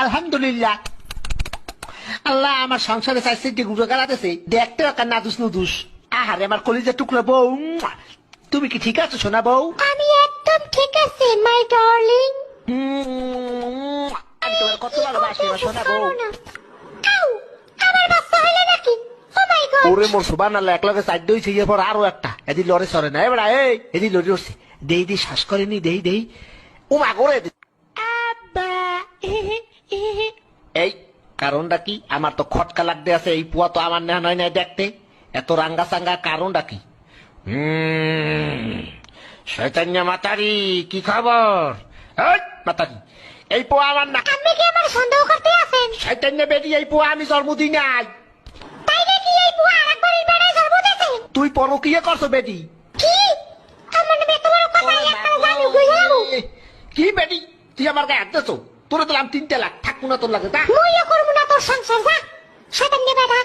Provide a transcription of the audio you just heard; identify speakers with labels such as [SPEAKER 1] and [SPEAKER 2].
[SPEAKER 1] আলহামদুলিল্লাহ। আল্লাহ আমার সংসারে চাইছে গুঁড়ো গাড়াতেছে, দেখতে একটা নাদুস নুদুস। আহারে আমার কলিজার টুকরো বউ, তুমি কি ঠিক আছো সোনা বউ?
[SPEAKER 2] আমি একদম ঠিক আছি মাই ডার্লিং।
[SPEAKER 1] আমি তোমার কত ভালোবাসি আমার সোনা বউ।
[SPEAKER 2] আউ, আমার বাচ্চা হইলো নাকি? ও মাই গড।
[SPEAKER 1] ওরে মোর সুবান আল্লাহ, এক লগে চার দইছে, এরপর আরো একটা এদি লড়ে সরে না এবার এদি লড়ে উঠছে, দেই দেই শ্বাস করেনি, দেই দেই ও মা করে
[SPEAKER 2] আব্বা
[SPEAKER 1] এই কারণটা কি? আমার তো খটকা লাগতে আছে, এই পুয়া তো আমার নেহা নয় নাই দেখতে, এত রাঙ্গা চাঙ্গা কারণটা কি? শয়তান্য মাতারি, কি খবর? এই মাতারি, এই পোয়া আমার না।
[SPEAKER 2] আপনি কি আমার সন্দেহ করতে আছেন?
[SPEAKER 1] শয়তান্য বেরি, এই পোয়া আমি জন্ম দিই নাই।
[SPEAKER 2] তাই নাকি এই বুয়া আরেকবার এই বেড়ায় জন্ম দিয়েছে?
[SPEAKER 1] তুই পরকিয়া করছো বেটি?
[SPEAKER 2] কি? আমার নামে এত বড় কথা, একটা জানি বুঝে যাবো।
[SPEAKER 1] কি বেটি, তুই আমার গায়ে হাত দিছো? তোরে দিলাম 3 লাখ, থাকবো না তোর লাগে, তা
[SPEAKER 2] মুইও করবো না তোর সংসার, যা শয়তান নে বেটা।